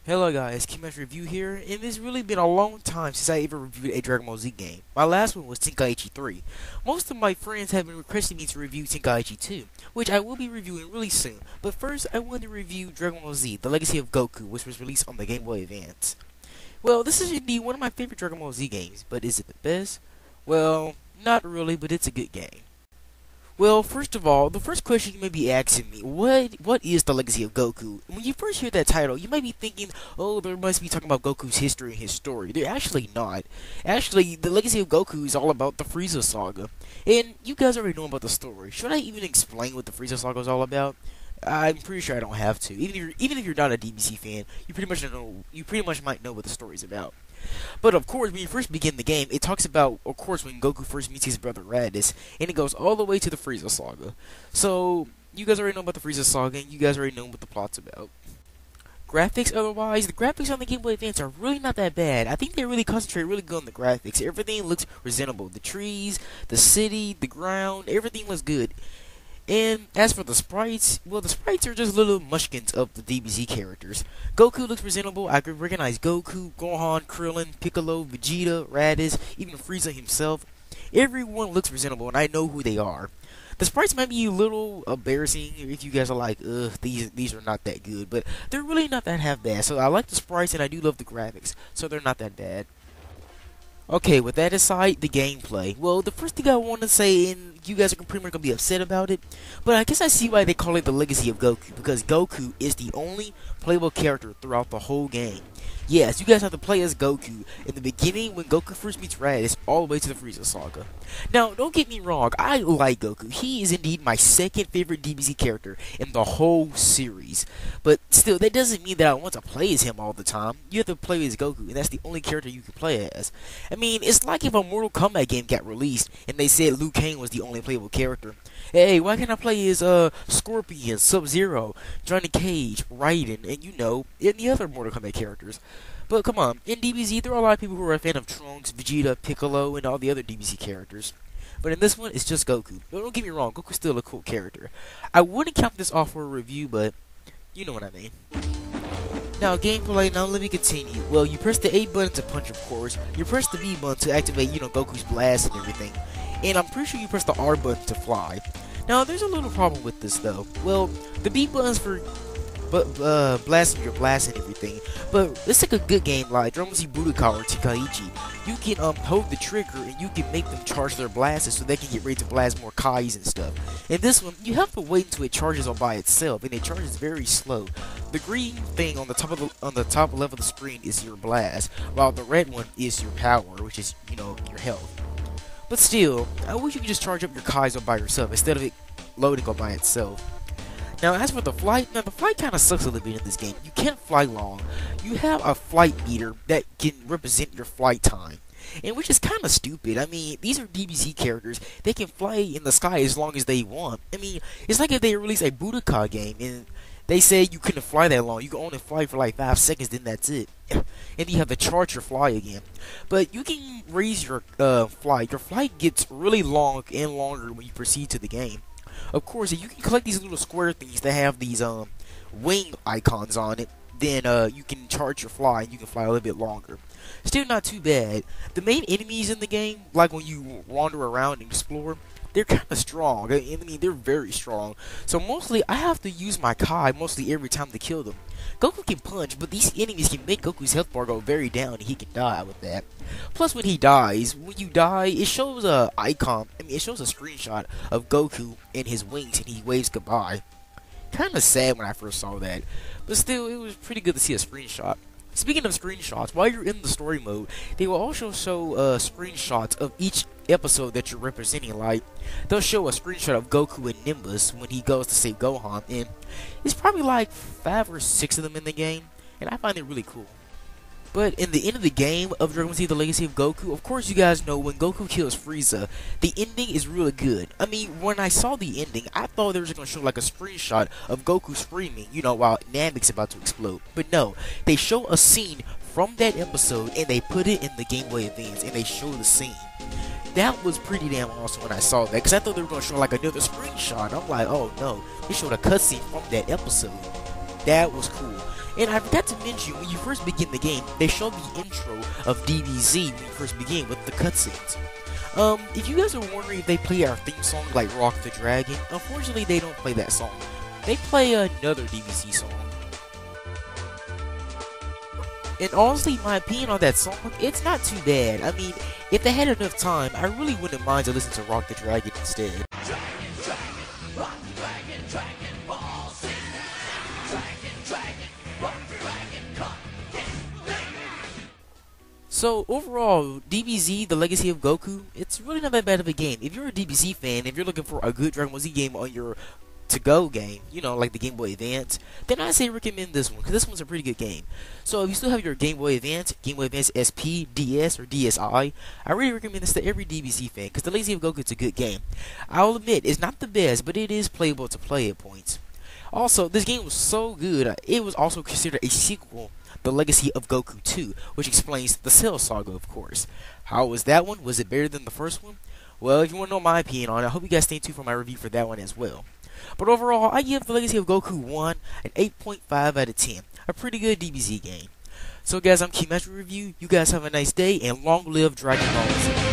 Hello guys, Kima's Review here, and it's really been a long time since I ever reviewed a Dragonballz game. My last one was Tenkaichi 3. Most of my friends have been requesting me to review Tenkaichi 2, which I will be reviewing really soon. But first, I wanted to review Dragonballz, The Legacy of Goku, which was released on the Game Boy Advance. Well, this is indeed one of my favorite Dragonballz games, but is it the best? Well, not really, but it's a good game. Well, first of all, the first question you may be asking me, what is the Legacy of Goku? When you first hear that title, you might be thinking, oh, they must be talking about Goku's history and his story. They're actually not. Actually, the Legacy of Goku is all about the Frieza Saga. And you guys already know about the story. Should I even explain what the Frieza Saga is all about? I'm pretty sure I don't have to. Even if you're not a DBZ fan, you pretty much might know what the story's about. But of course, when you first begin the game, it talks about, of course, when Goku first meets his brother Raditz, and it goes all the way to the Frieza Saga. So, you guys already know about the Frieza Saga, and you guys already know what the plot's about. Graphics, otherwise, the graphics on the Game Boy Advance are really not that bad. I think they really concentrate really good on the graphics. Everything looks presentable. The trees, the city, the ground, everything looks good. And as for the sprites, well, the sprites are just little mushkins of the DBZ characters. Goku looks presentable. I could recognize Goku, Gohan, Krillin, Piccolo, Vegeta, Raditz, even Frieza himself. Everyone looks presentable, and I know who they are. The sprites might be a little embarrassing if you guys are like, ugh, these are not that good, but they're really not that half bad. So I like the sprites, and I do love the graphics, so they're not that bad. Okay, with that aside, the gameplay. Well, the first thing I want to say, and you guys are pretty much going to be upset about it, but I guess I see why they call it the Legacy of Goku, because Goku is the only playable character throughout the whole game. Yes, you guys have to play as Goku in the beginning when Goku first meets Raditz all the way to the Frieza Saga. Now, don't get me wrong, I like Goku. He is indeed my second favorite DBZ character in the whole series. But still, that doesn't mean that I want to play as him all the time. You have to play as Goku, and that's the only character you can play as. I mean, it's like if a Mortal Kombat game got released and they said Liu Kang was the only playable character. Hey, why can't I play as Scorpion, Sub-Zero, Johnny Cage, Raiden, and and the other Mortal Kombat characters? But come on, in DBZ there are a lot of people who are a fan of Trunks, Vegeta, Piccolo, and all the other DBZ characters. But in this one, it's just Goku. Don't get me wrong, Goku's still a cool character. I wouldn't count this off for a review, but you know what I mean. Now, gameplay, now let me continue. Well, you press the A button to punch, of course. You press the B button to activate, Goku's blast and everything. And I'm pretty sure you press the R button to fly. Now, there's a little problem with this, though. Well, the B button's for blasting your blast and everything. But it's like a good game like Dragonballz Budokai or Tenkaichi. You can hold the trigger and you can make them charge their blasts so they can get ready to blast more Kais and stuff. In this one, you have to wait until it charges all by itself, and it charges very slow. The green thing on the top level of the screen is your blast, while the red one is your power, which is your health. But still, I wish you could just charge up your Kais all by yourself instead of it loading all by itself. Now, as for the flight, the flight kind of sucks a little bit in this game. You can't fly long. You have a flight meter that can represent your flight time, and which is kind of stupid. I mean, these are DBZ characters. They can fly in the sky as long as they want. I mean, it's like if they release a Budokai game and they say you couldn't fly that long. You can only fly for like 5 seconds, then that's it. And you have to charge your fly again. But you can raise your flight. Your flight gets really long and longer when you proceed to the game. Of course, if you can collect these little square things that have these wing icons on it, then you can charge your fly and you can fly a little bit longer. Still not too bad. The main enemies in the game, like when you wander around and explore, they're kind of strong. I mean, they're very strong. So mostly, I have to use my Kai mostly every time to kill them. Goku can punch, but these enemies can make Goku's health bar go very down, and he can die with that. Plus, when he dies, when you die, it shows a icon. I mean, it shows a screenshot of Goku and his wings, and he waves goodbye. Kind of sad when I first saw that, but still, it was pretty good to see a screenshot. Speaking of screenshots, while you're in the story mode, they will also show screenshots of each episode that you're representing. Like, they'll show a screenshot of Goku and Nimbus when he goes to save Gohan, and it's probably like 5 or 6 of them in the game, and I find it really cool. But in the end of the game of Dragonballz The Legacy of Goku, of course you guys know when Goku kills Frieza, the ending is really good. I mean, when I saw the ending, I thought they were just going to show like a screenshot of Goku screaming, while Namek's about to explode. But no, they show a scene from that episode and they put it in the Game Boy Advance and they show the scene. That was pretty damn awesome when I saw that, because I thought they were going to show like another screenshot. I'm like, oh no, they showed a cutscene from that episode. That was cool. And I forgot to mention, when you first begin the game, they show the intro of DBZ when you first begin with the cutscenes. If you guys are wondering if they play our theme song like Rock the Dragon, unfortunately they don't play that song. They play another DBZ song. And honestly, my opinion on that song, it's not too bad. I mean, if they had enough time, I really wouldn't mind to listen to Rock the Dragon instead. Rock the Dragon, Dragonballz, Rock the Dragon, come get. So overall, DBZ, The Legacy of Goku, it's really not that bad of a game. If you're a DBZ fan, if you're looking for a good Dragon Ball Z game on your to-go game, you know, like the Game Boy Advance, then I say recommend this one, because this one's a pretty good game. So if you still have your Game Boy Advance SP, DS, or DSi, I really recommend this to every DBZ fan, because The Legacy of Goku is a good game. I'll admit, it's not the best, but it is playable to play at points. Also, this game was so good, it was also considered a sequel, The Legacy of Goku 2, which explains the Cell Saga, of course. How was that one? Was it better than the first one? Well, if you want to know my opinion on it, I hope you guys stay tuned for my review for that one as well. But overall, I give The Legacy of Goku 1 an 8.5 out of 10. A pretty good DBZ game. So guys, I'm Key Metro Review. You guys have a nice day, and long live Dragonballz.